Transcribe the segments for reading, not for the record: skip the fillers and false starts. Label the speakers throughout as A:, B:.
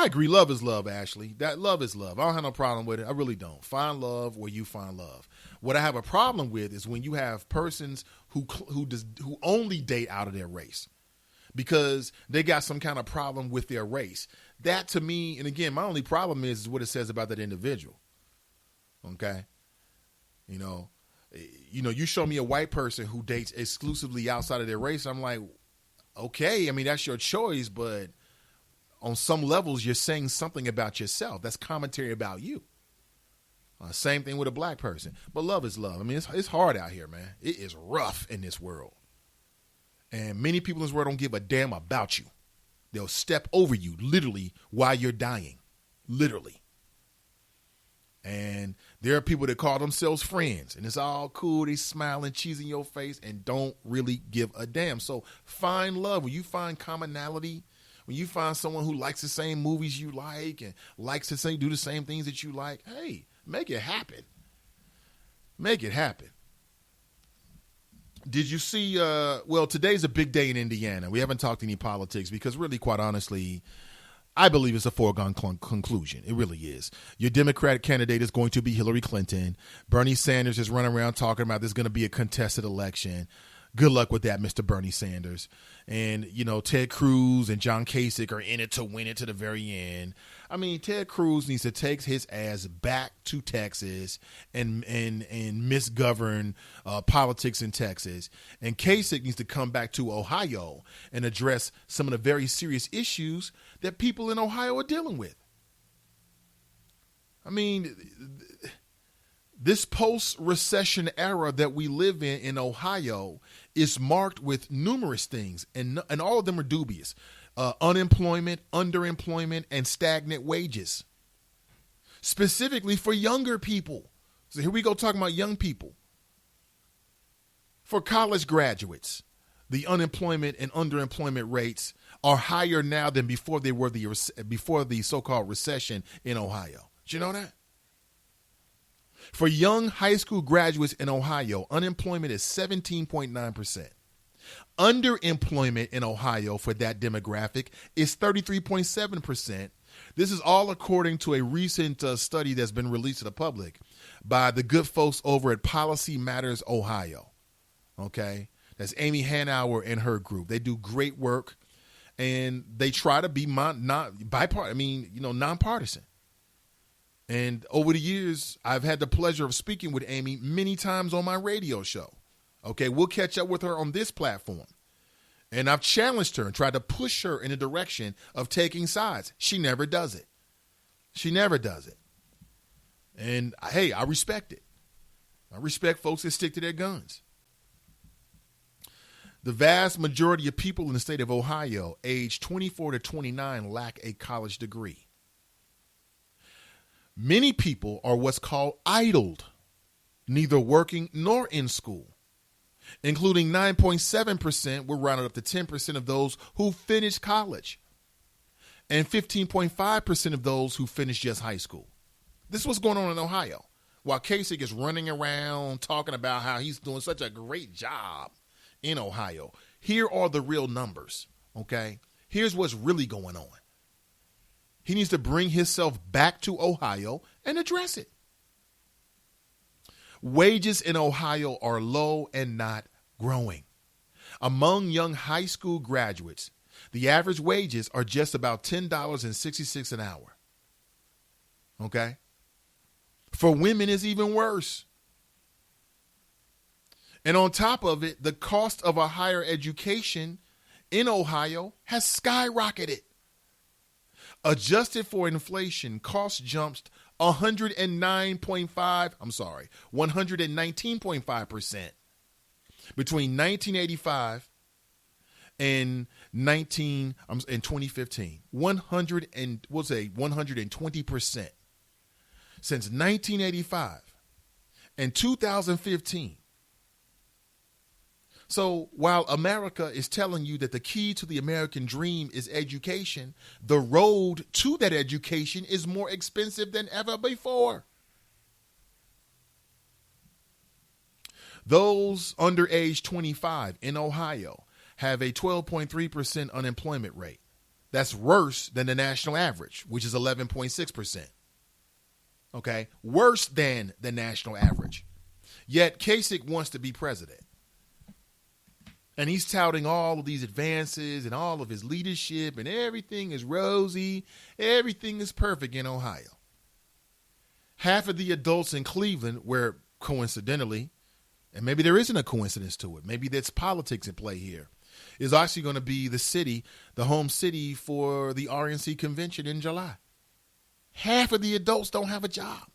A: I agree. Love is love, Ashley. That love is love. I don't have no problem with it. I really don't. Find love where you find love. What I have a problem with is when you have persons who only date out of their race because they got some kind of problem with their race. That to me, and again, my only problem is what it says about that individual. Okay, you show me a white person who dates exclusively outside of their race. I'm like, okay, I mean that's your choice, but on some levels, you're saying something about yourself. That's commentary about you. Same thing with a black person. But love is love. I mean, it's hard out here, man. It is rough in this world. And many people in this world don't give a damn about you. They'll step over you literally while you're dying. Literally. And there are people that call themselves friends. And it's all cool. They smile and cheese in your face and don't really give a damn. So find love. When you find commonality, when you find someone who likes the same movies you like and likes to do the same things that you like, hey, make it happen. Make it happen. Did you see, today's a big day in Indiana. We haven't talked any politics because really, quite honestly, I believe it's a foregone conclusion. It really is. Your Democratic candidate is going to be Hillary Clinton. Bernie Sanders is running around talking about there's going to be a contested election. Good luck with that, Mr. Bernie Sanders. And, Ted Cruz and John Kasich are in it to win it to the very end. I mean, Ted Cruz needs to take his ass back to Texas and misgovern politics in Texas. And Kasich needs to come back to Ohio and address some of the very serious issues that people in Ohio are dealing with. I mean, this post-recession era that we live in Ohio is marked with numerous things, and all of them are dubious. Unemployment, underemployment, and stagnant wages, specifically for younger people. So here we go talking about young people. For college graduates, the unemployment and underemployment rates are higher now than before they were before the so-called recession in Ohio. Did you know that? For young high school graduates in Ohio, unemployment is 17.9%. Underemployment in Ohio for that demographic is 33.7%. This is all according to a recent study that's been released to the public by the good folks over at Policy Matters Ohio. Okay, that's Amy Hanauer and her group. They do great work, and they try to be nonpartisan. And over the years, I've had the pleasure of speaking with Amy many times on my radio show. Okay, we'll catch up with her on this platform. And I've challenged her and tried to push her in the direction of taking sides. She never does it. She never does it. And hey, I respect it. I respect folks that stick to their guns. The vast majority of people in the state of Ohio, aged 24 to 29, lack a college degree. Many people are what's called idled, neither working nor in school, including 9.7%, we're rounded up to 10% of those who finished college, and 15.5% of those who finished just high school. This is what's going on in Ohio. While Kasich is running around talking about how he's doing such a great job in Ohio, here are the real numbers, okay? Here's what's really going on. He needs to bring himself back to Ohio and address it. Wages in Ohio are low and not growing. Among young high school graduates, the average wages are just about $10.66 an hour. Okay? For women, it's even worse. And on top of it, the cost of a higher education in Ohio has skyrocketed. Adjusted for inflation, cost jumps 119.5% between 1985 and 2015. 120% since 1985 and 2015. So while America is telling you that the key to the American dream is education, the road to that education is more expensive than ever before. Those under age 25 in Ohio have a 12.3% unemployment rate. That's worse than the national average, which is 11.6%. Okay? Worse than the national average. Yet Kasich wants to be president. And he's touting all of these advances and all of his leadership, and everything is rosy. Everything is perfect in Ohio. Half of the adults in Cleveland, where coincidentally, and maybe there isn't a coincidence to it, maybe there's politics in play here, is actually going to be the city, the home city for the RNC convention in July. Half of the adults don't have a job.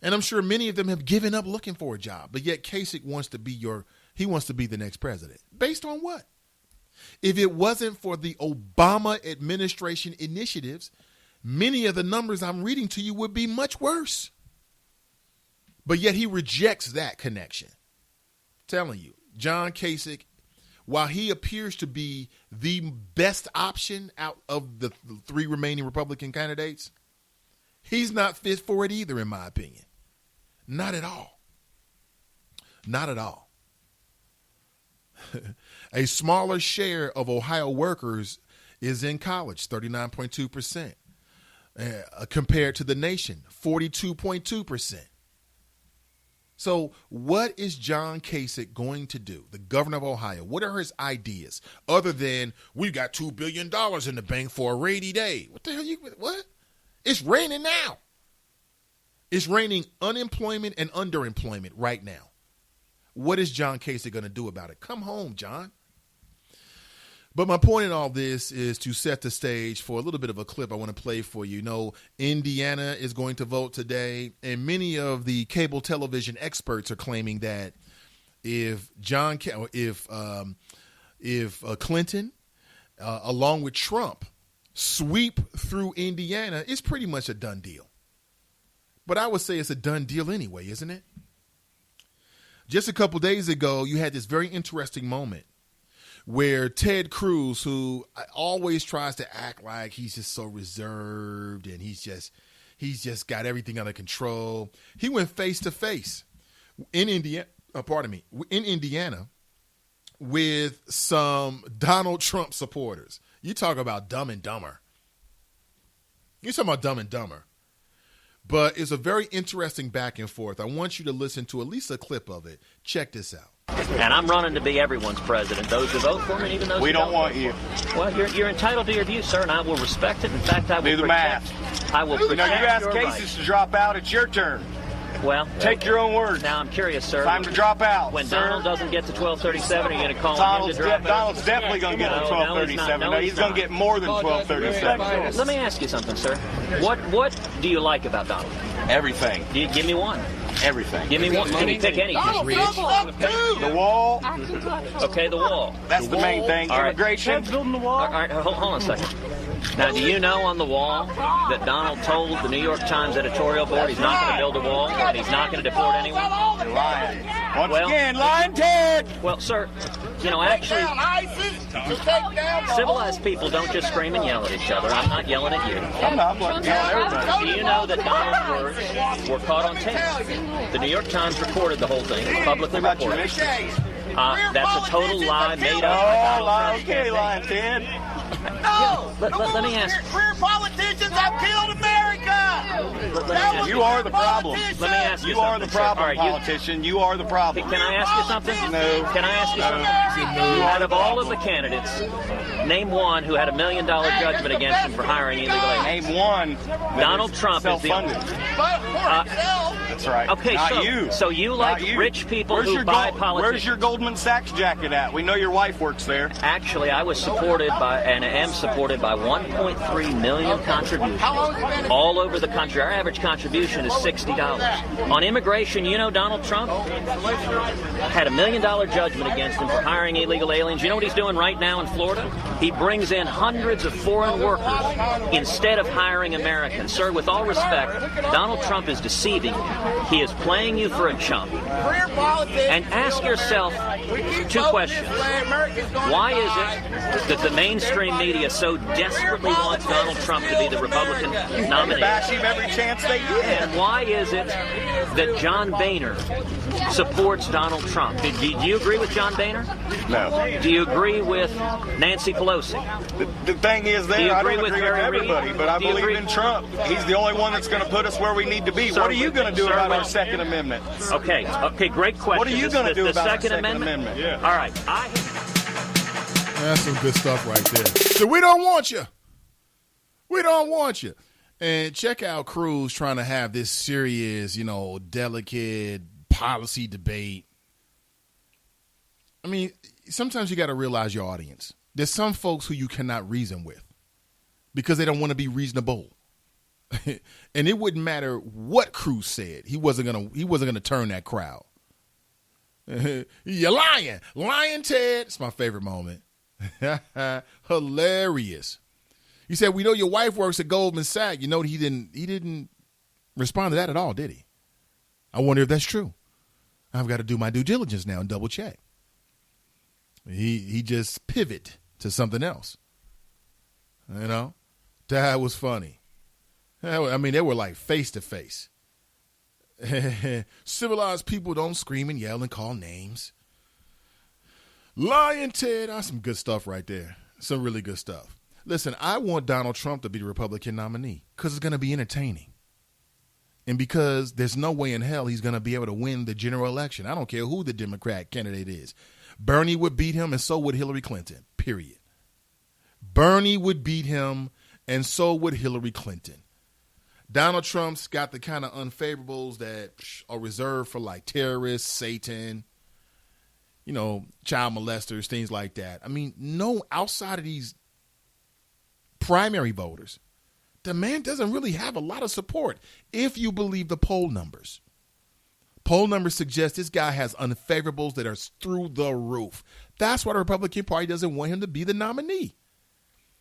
A: And I'm sure many of them have given up looking for a job, but yet Kasich wants to be the next president. Based on what? If it wasn't for the Obama administration initiatives, many of the numbers I'm reading to you would be much worse. But yet he rejects that connection. I'm telling you, John Kasich, while he appears to be the best option out of the three remaining Republican candidates, he's not fit for it either, in my opinion. Not at all. Not at all. A smaller share of Ohio workers is in college, 39.2%, compared to the nation, 42.2%. So what is John Kasich going to do, the governor of Ohio? What are his ideas other than we've got $2 billion in the bank for a rainy day? What the hell what? It's raining now. It's raining unemployment and underemployment right now. What is John Kasich going to do about it? Come home, John. But my point in all this is to set the stage for a little bit of a clip I want to play for you. You know, Indiana is going to vote today, and many of the cable television experts are claiming that if Clinton, along with Trump, sweep through Indiana, it's pretty much a done deal. But I would say it's a done deal anyway, isn't it? Just a couple days ago, you had this very interesting moment where Ted Cruz, who always tries to act like he's just so reserved and he's just got everything under control, he went face to face in Indiana with some Donald Trump supporters. You talk about Dumb and Dumber. You're talking about Dumb and Dumber. But it's a very interesting back and forth. I want you to listen to at least a clip of it. Check this out.
B: And I'm running to be everyone's president. Those who vote for me, even those
C: we
B: who
C: don't want you.
B: Well, you're entitled to your view, sir, and I will respect it. In fact, I will
C: do the
B: protect.
C: math.
B: I will protect.
C: You know, you ask
B: your
C: cases
B: rights.
C: to drop out. It's your turn.
B: Well,
C: take your own words.
B: Now I'm curious, sir.
C: Time to drop out.
B: When
C: sir.
B: Donald doesn't get to 1237, are you going to call him to drop out?
C: Donald's definitely going to get to 1237. No, he's going to get more than 1237.
B: Let me ask you something, sir. What do you like about Donald?
C: Everything.
B: Give me one.
C: Everything.
B: Give me one. Can you pick anything?
C: The wall.
B: Okay, the wall.
C: That's the main thing.
B: All right.
C: Immigration.
B: Building the wall. All right, hold on a second. Now, do you know on the wall that Donald told the New York Times editorial board he's not going to build a wall and he's not going to deport anyone?
C: You're lying. Once again, lying Ted.
B: Well, sir, you know, actually, civilized people don't just scream and yell at each other. I'm not yelling at you.
C: I'm not yelling at everybody.
B: Do you know that Donald's words were caught on tape? The New York Times recorded the whole thing, publicly reported. That's a total lie made up by Donald Trump.
C: Okay, lying Ted.
B: No! Let me ask.
D: Career politicians have killed America!
C: You are the problem.
B: Let me ask you
C: something. You are the problem,
B: right,
C: politician. You are the problem.
B: Can I ask you something?
C: No.
B: Can I ask you something?
C: No.
B: Out of all of the candidates, name one who had $1 million judgment against him for hiring illegal aliens.
C: Name one.
B: Donald Trump is the only.
C: That's right.
B: Okay, so you like rich people who buy politics.
C: Where's your Goldman Sachs jacket at? We know your wife works there.
B: Actually, I was supported by, and am supported by 1.3 million contributions all over the country. Our average contribution is $60. On immigration, you know Donald Trump had $1 million judgment against him for hiring illegal aliens. You know what he's doing right now in Florida? He brings in hundreds of foreign workers instead of hiring Americans. Sir, with all respect, Donald Trump is deceiving you. He is playing you for a chump. And ask yourself two questions. Why is it that the mainstream media so desperately wants Donald Trump to be the Republican nominee?
C: Bash you believe every chance they get.
B: And why is it that John Boehner supports Donald Trump? Do you agree with John Boehner?
C: No.
B: Do you agree with Nancy Pelosi?
C: The thing is
B: Do you
C: I
B: agree
C: don't
B: with
C: agree with
B: Harry Reid?
C: everybody, but I
B: Do you
C: believe
B: agree-
C: in Trump. He's the only one that's going to put us where we need to be.
B: Sir,
C: What are you going to do
B: sir,
C: about
B: well-
C: our Second Amendment?
B: Okay, great question.
C: What are you
B: going
C: gonna
B: to
C: do about
B: Second
C: the Second
B: Amendment?
C: Amendment? Yeah.
B: All right.
A: That's some good stuff right there. So we don't want you. We don't want you. And check out Cruz trying to have this serious, delicate policy debate. I mean, sometimes you got to realize your audience. There's some folks who you cannot reason with because they don't want to be reasonable. And it wouldn't matter what Cruz said. He wasn't gonna turn that crowd. You're lying, Ted. It's my favorite moment. Hilarious. He said, "We know your wife works at Goldman Sachs." You know, he didn't respond to that at all, did he? I wonder if that's true. I've got to do my due diligence now and double check. He just pivoted to something else. That was funny. I mean, they were like face to face. Civilized people don't scream and yell and call names. Lying Ted, that's some good stuff right there. Some really good stuff. Listen, I want Donald Trump to be the Republican nominee because it's going to be entertaining. And because there's no way in hell he's going to be able to win the general election. I don't care who the Democrat candidate is. Bernie would beat him and so would Hillary Clinton, period. Bernie would beat him and so would Hillary Clinton. Donald Trump's got the kind of unfavorables that are reserved for like terrorists, Satan, child molesters, things like that. I mean, no, outside of these primary voters, the man doesn't really have a lot of support if you believe the poll numbers. Poll numbers suggest this guy has unfavorables that are through the roof. That's why the Republican Party doesn't want him to be the nominee.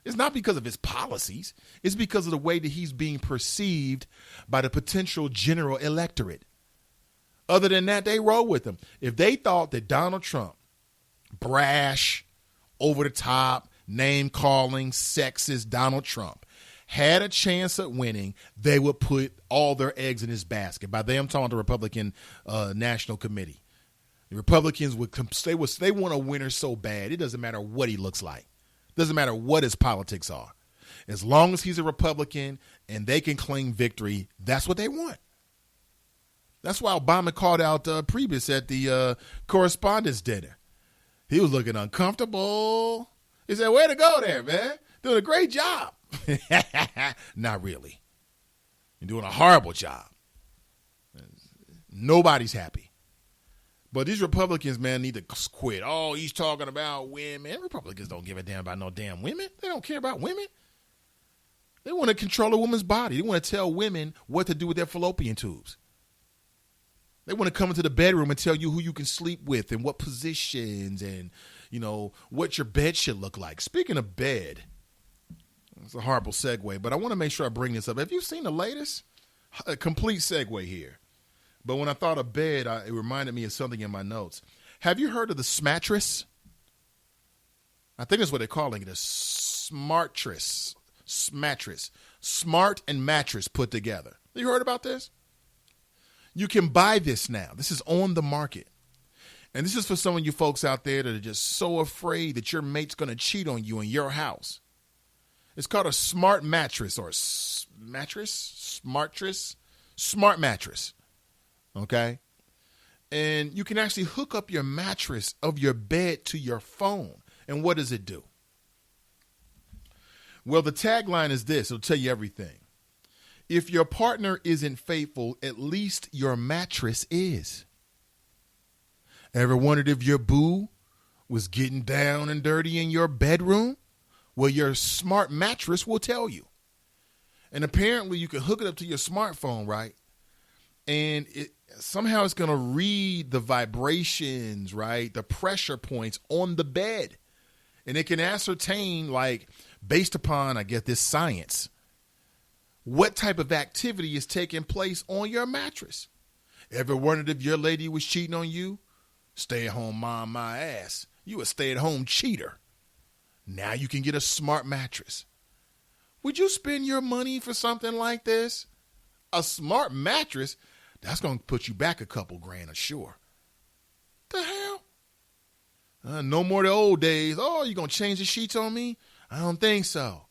A: It's not because of his policies. It's because of the way that he's being perceived by the potential general electorate. Other than that, they roll with him. If they thought that Donald Trump, brash, over the top, name calling, sexist Donald Trump, had a chance at winning, they would put all their eggs in his basket. By them, I'm talking the Republican National Committee. The Republicans they want a winner so bad, it doesn't matter what he looks like. Doesn't matter what his politics are. As long as he's a Republican and they can claim victory, that's what they want. That's why Obama called out Priebus at the correspondence dinner. He was looking uncomfortable. He said, way to go there, man. Doing a great job. Not really. You're doing a horrible job. Nobody's happy. But these Republicans, man, need to quit. Oh, he's talking about women. Republicans don't give a damn about no damn women. They don't care about women. They want to control a woman's body. They want to tell women what to do with their fallopian tubes. They want to come into the bedroom and tell you who you can sleep with and what positions and, what your bed should look like. Speaking of bed, it's a horrible segue, but I want to make sure I bring this up. Have you seen the latest? A complete segue here. But when I thought of bed, it reminded me of something in my notes. Have you heard of the Smattress? I think that's what they're calling it, a Smartress. Smattress. Smart and mattress put together. You heard about this? You can buy this now. This is on the market. And this is for some of you folks out there that are just so afraid that your mate's going to cheat on you in your house. It's called a smart mattress or Smartress? Smart mattress. Okay? And you can actually hook up your mattress of your bed to your phone. And what does it do? Well, the tagline is this. It'll tell you everything. If your partner isn't faithful, at least your mattress is. Ever wondered if your boo was getting down and dirty in your bedroom? Well, your smart mattress will tell you. And apparently you can hook it up to your smartphone, right? And somehow it's going to read the vibrations, right? The pressure points on the bed. And it can ascertain, like, based upon, I guess, this science, what type of activity is taking place on your mattress. Ever wondered if your lady was cheating on you? Stay at home, mom, my ass. You a stay-at-home cheater. Now you can get a smart mattress. Would you spend your money for something like this? a smart mattress, that's going to put you back a couple grand, sure. The hell? No more the old days. Oh, you going to change the sheets on me? I don't think so.